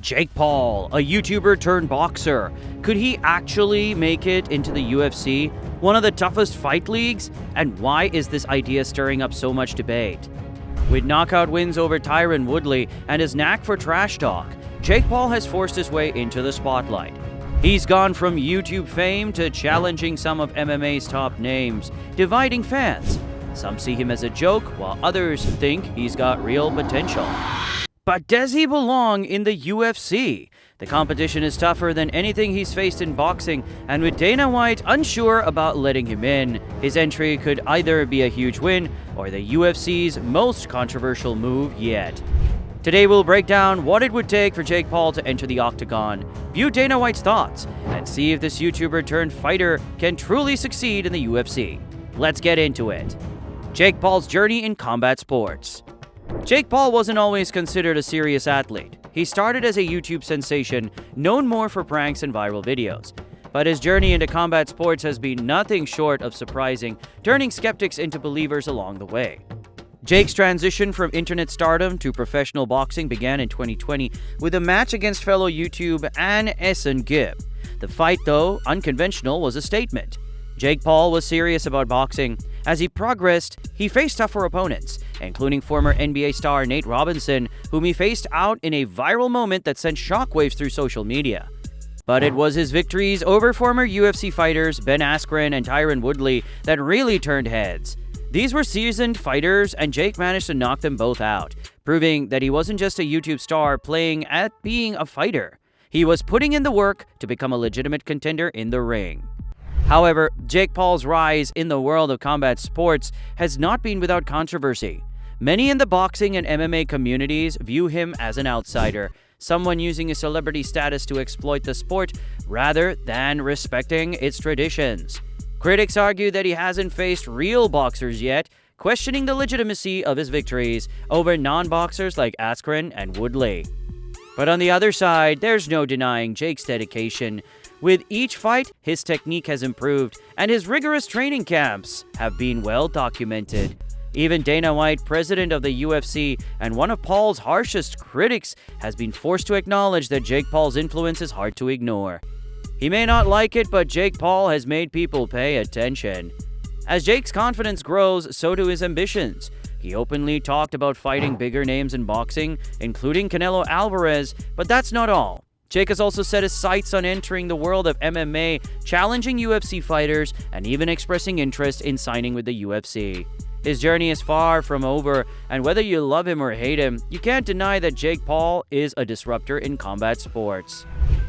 Jake Paul, a YouTuber turned boxer. Could he actually make it into the UFC, one of the toughest fight leagues? And why is this idea stirring up so much debate? With knockout wins over Tyron Woodley and his knack for trash talk, Jake Paul has forced his way into the spotlight. He's gone from YouTube fame to challenging some of MMA's top names, dividing fans. Some see him as a joke, while others think he's got real potential. But does he belong in the UFC? The competition is tougher than anything he's faced in boxing, and with Dana White unsure about letting him in, his entry could either be a huge win or the UFC's most controversial move yet. Today we'll break down what it would take for Jake Paul to enter the octagon, view Dana White's thoughts, and see if this YouTuber turned fighter can truly succeed in the UFC. Let's get into it. Jake Paul's journey in combat sports. Jake Paul wasn't always considered a serious athlete. He started as a YouTube sensation, known more for pranks and viral videos. But his journey into combat sports has been nothing short of surprising, turning skeptics into believers along the way. Jake's transition from internet stardom to professional boxing began in 2020 with a match against fellow YouTube Ann Essen Gibb. The fight, though unconventional, was a statement. Jake Paul was serious about boxing. As he progressed, he faced tougher opponents, including former NBA star Nate Robinson, whom he faced out in a viral moment that sent shockwaves through social media. But it was his victories over former UFC fighters Ben Askren and Tyron Woodley that really turned heads. These were seasoned fighters, and Jake managed to knock them both out, proving that he wasn't just a YouTube star playing at being a fighter. He was putting in the work to become a legitimate contender in the ring. However, Jake Paul's rise in the world of combat sports has not been without controversy. Many in the boxing and MMA communities view him as an outsider, someone using his celebrity status to exploit the sport rather than respecting its traditions. Critics argue that he hasn't faced real boxers yet, questioning the legitimacy of his victories over non-boxers like Askren and Woodley. But on the other side, there's no denying Jake's dedication. With each fight, his technique has improved, and his rigorous training camps have been well documented. Even Dana White, president of the UFC and one of Paul's harshest critics, has been forced to acknowledge that Jake Paul's influence is hard to ignore. He may not like it, but Jake Paul has made people pay attention. As Jake's confidence grows, so do his ambitions. He openly talked about fighting bigger names in boxing, including Canelo Alvarez, but that's not all. Jake has also set his sights on entering the world of MMA, challenging UFC fighters, and even expressing interest in signing with the UFC. His journey is far from over, and whether you love him or hate him, you can't deny that Jake Paul is a disruptor in combat sports.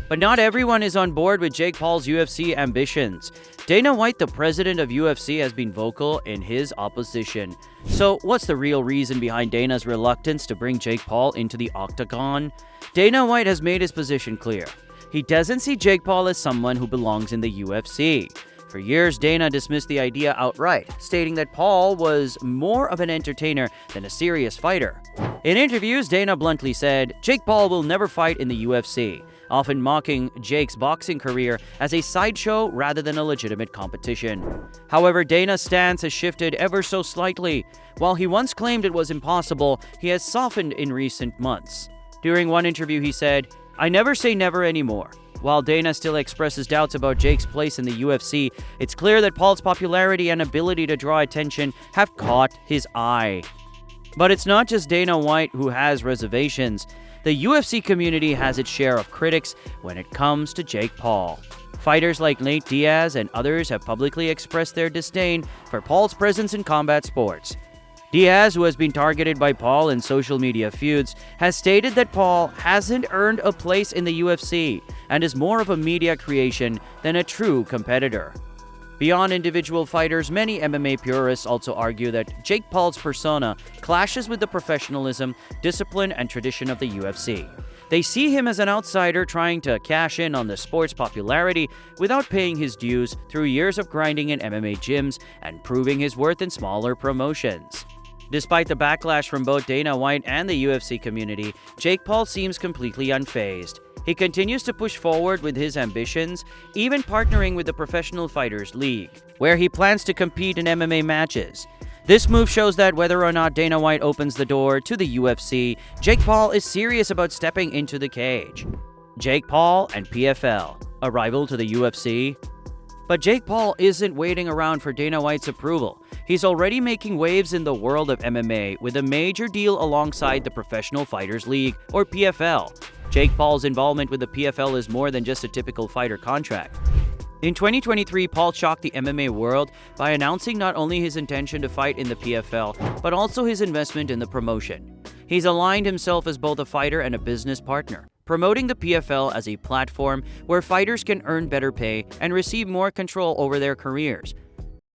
But not everyone is on board with Jake Paul's UFC ambitions. Dana White, the president of UFC, has been vocal in his opposition. So what's the real reason behind Dana's reluctance to bring Jake Paul into the octagon? Dana White has made his position clear. He doesn't see Jake Paul as someone who belongs in the UFC. For years, Dana dismissed the idea outright, stating that Paul was more of an entertainer than a serious fighter. In interviews, Dana bluntly said, "Jake Paul will never fight in the UFC," often mocking Jake's boxing career as a sideshow rather than a legitimate competition. However, Dana's stance has shifted ever so slightly. While he once claimed it was impossible, he has softened in recent months. During one interview, he said, "I never say never anymore." While Dana still expresses doubts about Jake's place in the UFC, it's clear that Paul's popularity and ability to draw attention have caught his eye. But it's not just Dana White who has reservations. The UFC community has its share of critics when it comes to Jake Paul. Fighters like Nate Diaz and others have publicly expressed their disdain for Paul's presence in combat sports. Diaz, who has been targeted by Paul in social media feuds, has stated that Paul hasn't earned a place in the UFC and is more of a media creation than a true competitor. Beyond individual fighters, many MMA purists also argue that Jake Paul's persona clashes with the professionalism, discipline, and tradition of the UFC. They see him as an outsider trying to cash in on the sport's popularity without paying his dues through years of grinding in MMA gyms and proving his worth in smaller promotions. Despite the backlash from both Dana White and the UFC community, Jake Paul seems completely unfazed. He continues to push forward with his ambitions, even partnering with the Professional Fighters League, where he plans to compete in MMA matches. This move shows that whether or not Dana White opens the door to the UFC, Jake Paul is serious about stepping into the cage. Jake Paul and PFL, a rival to the UFC? But Jake Paul isn't waiting around for Dana White's approval. He's already making waves in the world of MMA with a major deal alongside the Professional Fighters League, or PFL. Jake Paul's involvement with the PFL is more than just a typical fighter contract. In 2023, Paul shocked the MMA world by announcing not only his intention to fight in the PFL, but also his investment in the promotion. He's aligned himself as both a fighter and a business partner, promoting the PFL as a platform where fighters can earn better pay and receive more control over their careers.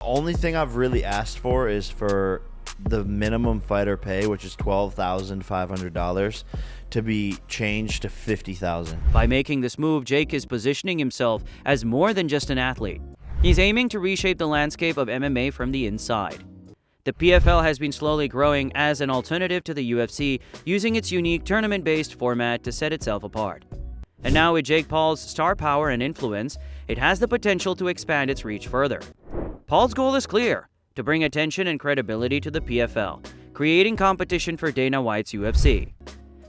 Only thing I've really asked for is for the minimum fighter pay, which is $12,500, to be changed to $50,000. By making this move, Jake is positioning himself as more than just an athlete. He's aiming to reshape the landscape of MMA from the inside. The PFL has been slowly growing as an alternative to the UFC, using its unique tournament-based format to set itself apart. And now with Jake Paul's star power and influence, it has the potential to expand its reach further. Paul's goal is clear: to bring attention and credibility to the PFL, creating competition for Dana White's UFC.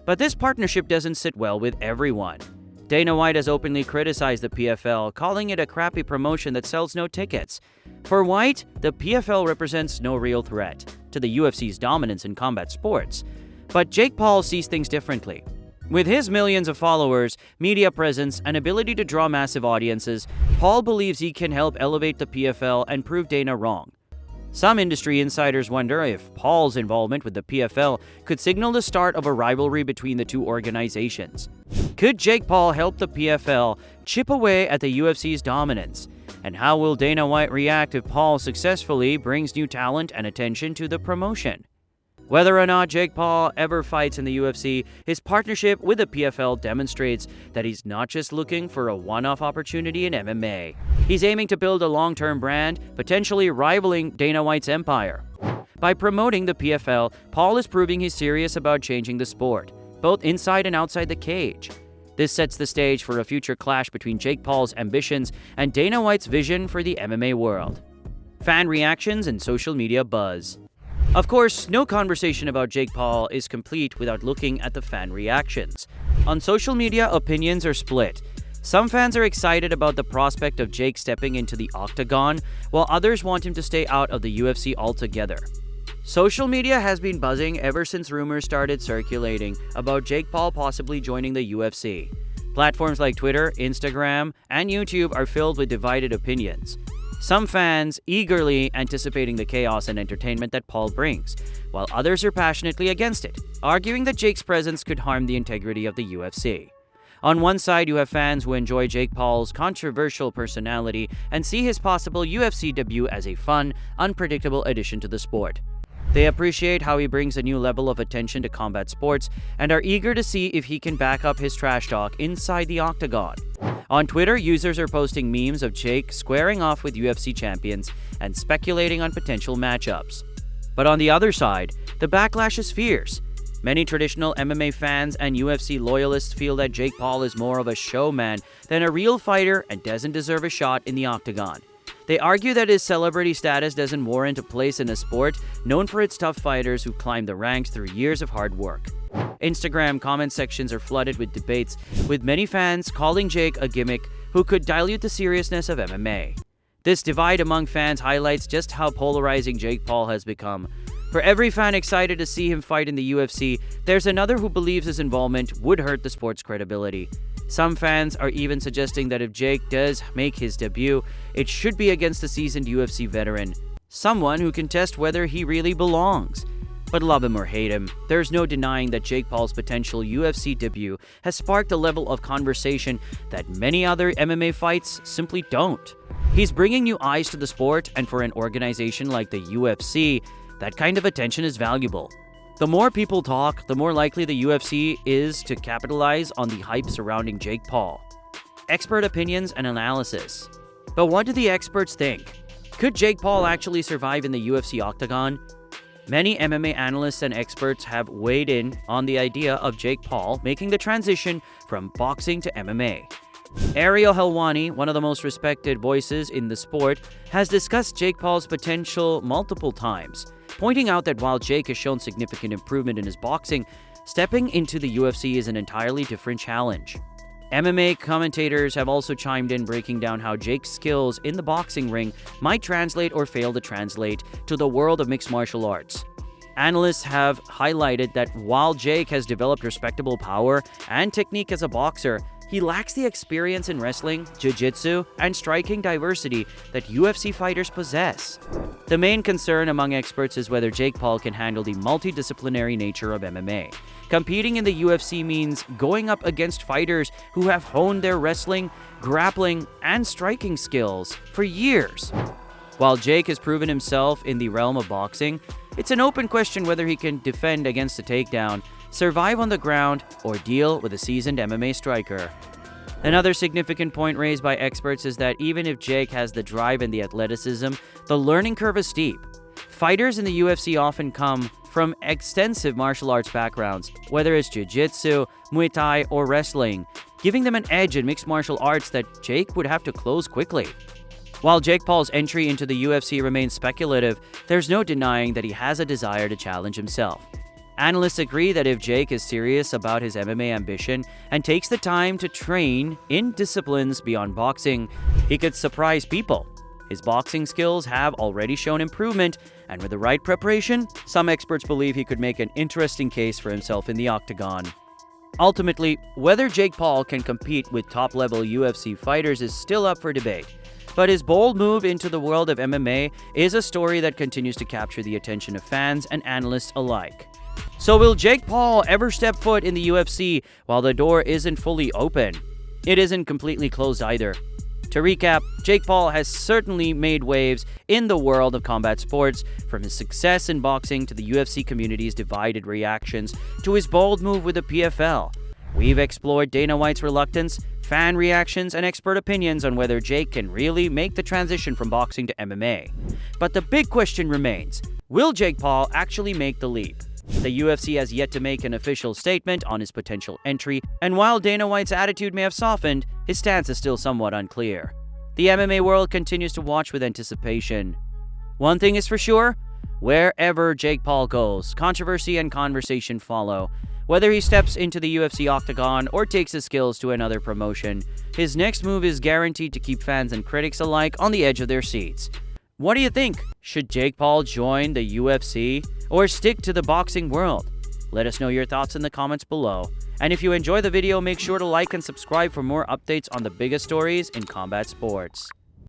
But this partnership doesn't sit well with everyone. Dana White has openly criticized the PFL, calling it a crappy promotion that sells no tickets. For White, the PFL represents no real threat to the UFC's dominance in combat sports. But Jake Paul sees things differently. With his millions of followers, media presence, and ability to draw massive audiences, Paul believes he can help elevate the PFL and prove Dana wrong. Some industry insiders wonder if Paul's involvement with the PFL could signal the start of a rivalry between the two organizations. Could Jake Paul help the PFL chip away at the UFC's dominance? And how will Dana White react if Paul successfully brings new talent and attention to the promotion? Whether or not Jake Paul ever fights in the UFC, his partnership with the PFL demonstrates that he's not just looking for a one-off opportunity in MMA. He's aiming to build a long-term brand, potentially rivaling Dana White's empire. By promoting the PFL, Paul is proving he's serious about changing the sport, both inside and outside the cage. This sets the stage for a future clash between Jake Paul's ambitions and Dana White's vision for the MMA world. Fan reactions and social media buzz. Of course, no conversation about Jake Paul is complete without looking at the fan reactions. On social media, opinions are split. Some fans are excited about the prospect of Jake stepping into the octagon, while others want him to stay out of the UFC altogether. Social media has been buzzing ever since rumors started circulating about Jake Paul possibly joining the UFC. Platforms like Twitter, Instagram, and YouTube are filled with divided opinions. Some fans eagerly anticipating the chaos and entertainment that Paul brings, while others are passionately against it, arguing that Jake's presence could harm the integrity of the UFC. On one side, you have fans who enjoy Jake Paul's controversial personality and see his possible UFC debut as a fun, unpredictable addition to the sport. They appreciate how he brings a new level of attention to combat sports and are eager to see if he can back up his trash talk inside the octagon. On Twitter, users are posting memes of Jake squaring off with UFC champions and speculating on potential matchups. But on the other side, the backlash is fierce. Many traditional MMA fans and UFC loyalists feel that Jake Paul is more of a showman than a real fighter and doesn't deserve a shot in the octagon. They argue that his celebrity status doesn't warrant a place in a sport known for its tough fighters who climb the ranks through years of hard work. Instagram comment sections are flooded with debates, with many fans calling Jake a gimmick who could dilute the seriousness of MMA. This divide among fans highlights just how polarizing Jake Paul has become. For every fan excited to see him fight in the UFC, there's another who believes his involvement would hurt the sport's credibility. Some fans are even suggesting that if Jake does make his debut, it should be against a seasoned UFC veteran, someone who can test whether he really belongs. But love him or hate him, there's no denying that Jake Paul's potential UFC debut has sparked a level of conversation that many other MMA fights simply don't. He's bringing new eyes to the sport, and for an organization like the UFC, that kind of attention is valuable. The more people talk, the more likely the UFC is to capitalize on the hype surrounding Jake Paul. Expert opinions and analysis. But what do the experts think? Could Jake Paul actually survive in the UFC octagon? Many MMA analysts and experts have weighed in on the idea of Jake Paul making the transition from boxing to MMA. Ariel Helwani, one of the most respected voices in the sport, has discussed Jake Paul's potential multiple times. pointing out that while Jake has shown significant improvement in his boxing, stepping into the UFC is an entirely different challenge. MMA commentators have also chimed in, breaking down how Jake's skills in the boxing ring might translate or fail to translate to the world of mixed martial arts. Analysts have highlighted that while Jake has developed respectable power and technique as a boxer, he lacks the experience in wrestling, jiu-jitsu, and striking diversity that UFC fighters possess. The main concern among experts is whether Jake Paul can handle the multidisciplinary nature of MMA. Competing in the UFC means going up against fighters who have honed their wrestling, grappling, and striking skills for years. While Jake has proven himself in the realm of boxing, it's an open question whether he can defend against a takedown, survive on the ground, or deal with a seasoned MMA striker. Another significant point raised by experts is that even if Jake has the drive and the athleticism, the learning curve is steep. Fighters in the UFC often come from extensive martial arts backgrounds, whether it's jiu-jitsu, Muay Thai, or wrestling, giving them an edge in mixed martial arts that Jake would have to close quickly. While Jake Paul's entry into the UFC remains speculative, there's no denying that he has a desire to challenge himself. Analysts agree that if Jake is serious about his MMA ambition and takes the time to train in disciplines beyond boxing, he could surprise people. His boxing skills have already shown improvement, and with the right preparation, some experts believe he could make an interesting case for himself in the octagon. Ultimately, whether Jake Paul can compete with top-level UFC fighters is still up for debate. But his bold move into the world of MMA is a story that continues to capture the attention of fans and analysts alike. So will Jake Paul ever step foot in the UFC while the door isn't fully open? It isn't completely closed either. To recap, Jake Paul has certainly made waves in the world of combat sports, from his success in boxing to the UFC community's divided reactions to his bold move with the PFL. We've explored Dana White's reluctance, fan reactions, and expert opinions on whether Jake can really make the transition from boxing to MMA. But the big question remains, will Jake Paul actually make the leap? The UFC has yet to make an official statement on his potential entry, and while Dana White's attitude may have softened, his stance is still somewhat unclear. The MMA world continues to watch with anticipation. One thing is for sure, wherever Jake Paul goes, controversy and conversation follow. Whether he steps into the UFC octagon or takes his skills to another promotion, his next move is guaranteed to keep fans and critics alike on the edge of their seats. What do you think? Should Jake Paul join the UFC or stick to the boxing world? Let us know your thoughts in the comments below. And if you enjoy the video, make sure to like and subscribe for more updates on the biggest stories in combat sports.